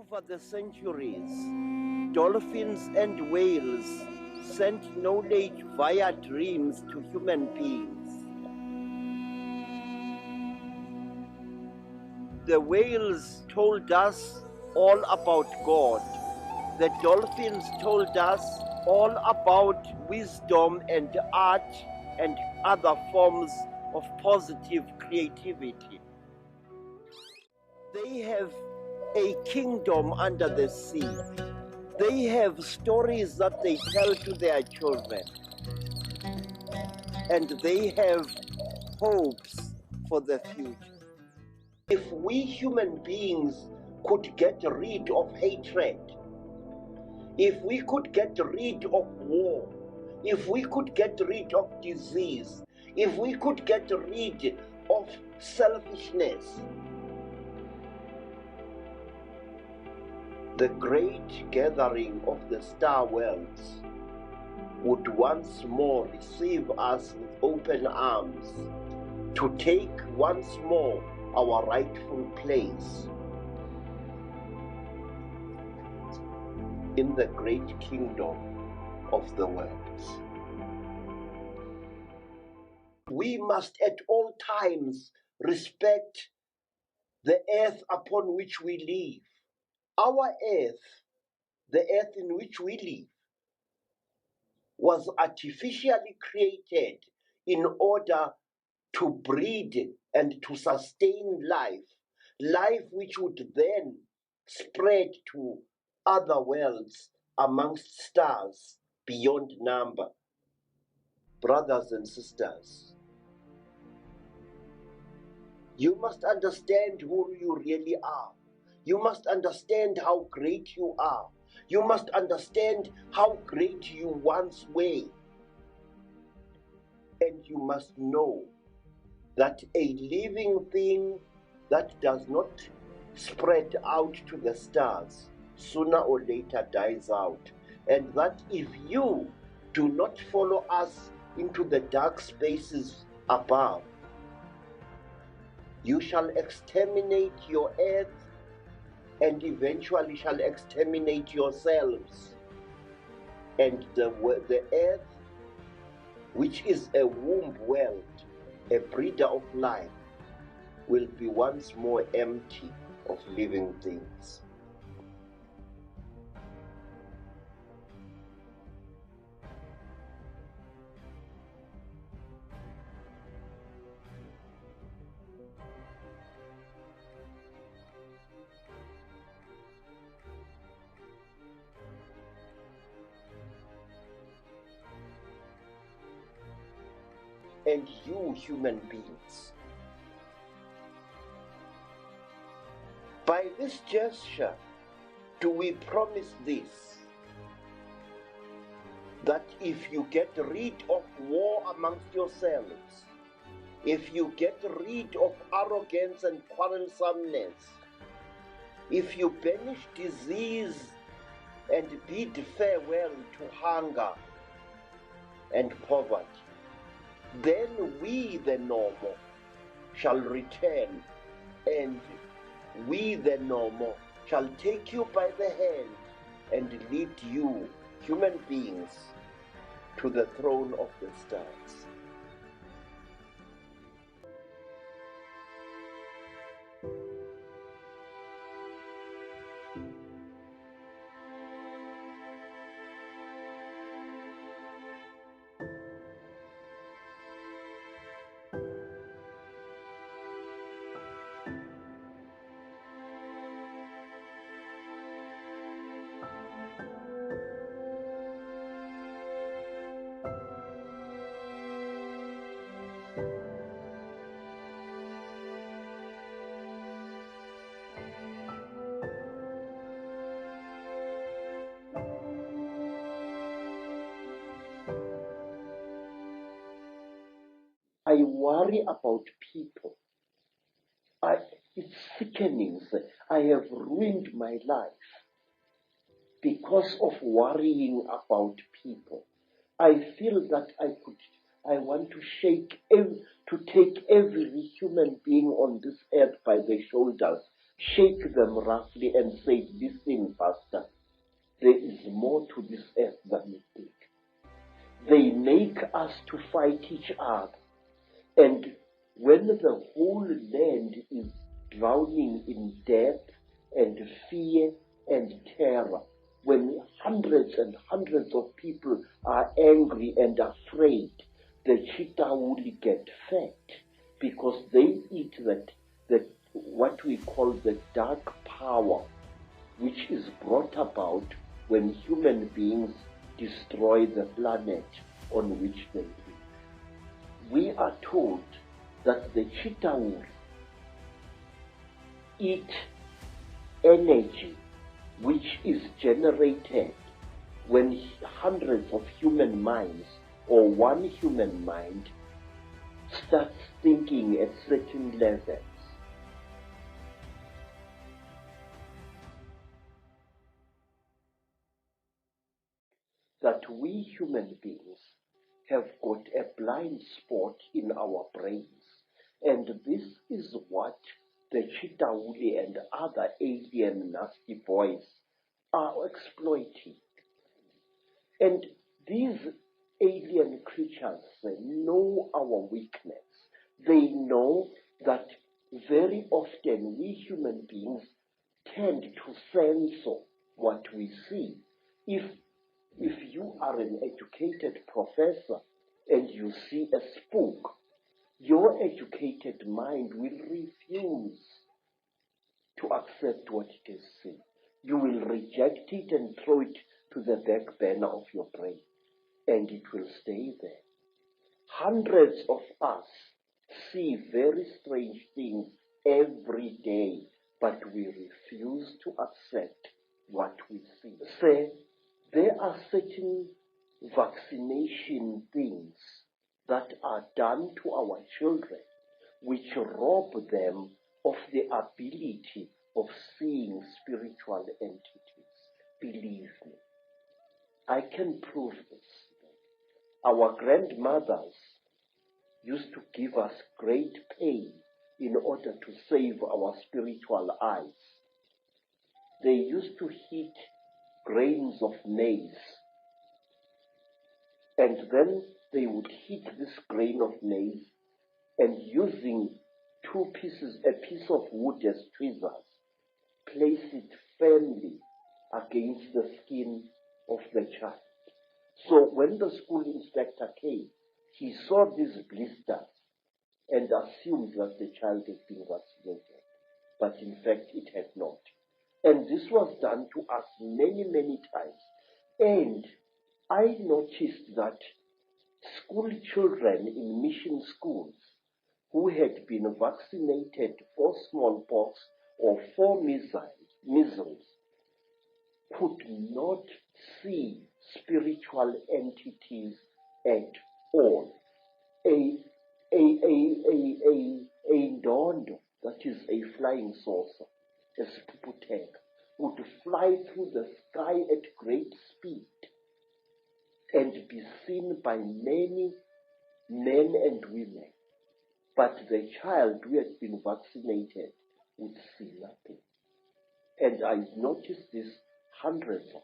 Over the centuries, dolphins and whales sent knowledge via dreams to human beings. The whales told us all about God. The dolphins told us all about wisdom and art and other forms of positive creativity. They have a kingdom under the sea. They have stories that they tell to their children. And they have hopes for the future. If we human beings could get rid of hatred, if we could get rid of war, if we could get rid of disease, if we could get rid of selfishness, the great gathering of the star worlds would once more receive us with open arms to take once more our rightful place in the great kingdom of the worlds. We must at all times respect the earth upon which we live. Our earth, the earth in which we live, was artificially created in order to breed and to sustain life which would then spread to other worlds amongst stars beyond number. Brothers and sisters, you must understand who you really are. You must understand how great you are. You must understand how great you once were. And you must know that a living thing that does not spread out to the stars sooner or later dies out. And that if you do not follow us into the dark spaces above, you shall exterminate your earth and eventually shall exterminate yourselves. And the earth, which is a womb world, a breeder of life, will be once more empty of living things. And you, human beings, by this gesture, do we promise this, that if you get rid of war amongst yourselves, if you get rid of arrogance and quarrelsomeness, if you banish disease and bid farewell to hunger and poverty, then we, the normal, shall return, and we, the normal, shall take you by the hand and lead you, human beings, to the throne of the stars. I worry about people. It's sickening. I have ruined my life because of worrying about people. I feel that I want to to take every human being on this earth by the shoulders, shake them roughly and say, listen, Pastor, there is more to this earth than you think. They make us to fight each other. And when the whole land is drowning in death and fear and terror, when hundreds and hundreds of people are angry and afraid, the cheetah will get fat because they eat that what we call the dark power, which is brought about when human beings destroy the planet on which they live. We are told that the cheetah will eat energy which is generated when hundreds of human minds or one human mind starts thinking at certain levels. That we human beings have got a blind spot in our brains, and this is what the cheetah and other alien nasty boys are exploiting. And these alien creatures know our weakness. They know that very often we human beings tend to censor what we see. If you are an educated professor and you see a spook, your educated mind will refuse to accept what it is seen. You will reject it and throw it to the back burner of your brain, and it will stay there. Hundreds of us see very strange things every day, but we refuse to accept what we see. Say, there are certain vaccination things that are done to our children which rob them of the ability of seeing spiritual entities. Believe me, I can prove this. Our grandmothers used to give us great pain in order to save our spiritual eyes. They used to heat grains of maize, and then they would heat this grain of maize, and using a piece of wood as tweezers, place it firmly against the skin of the child. So when the school inspector came, he saw these blisters and assumed that the child had been vaccinated, but in fact it had not. And this was done to us many, many times. And I noticed that school children in mission schools who had been vaccinated for smallpox or for measles could not see spiritual entities at all. A ndondo, that is a flying saucer, a sputtek, would fly through the sky at great speed and be seen by many men and women. But the child who had been vaccinated would see nothing. And I noticed this hundreds of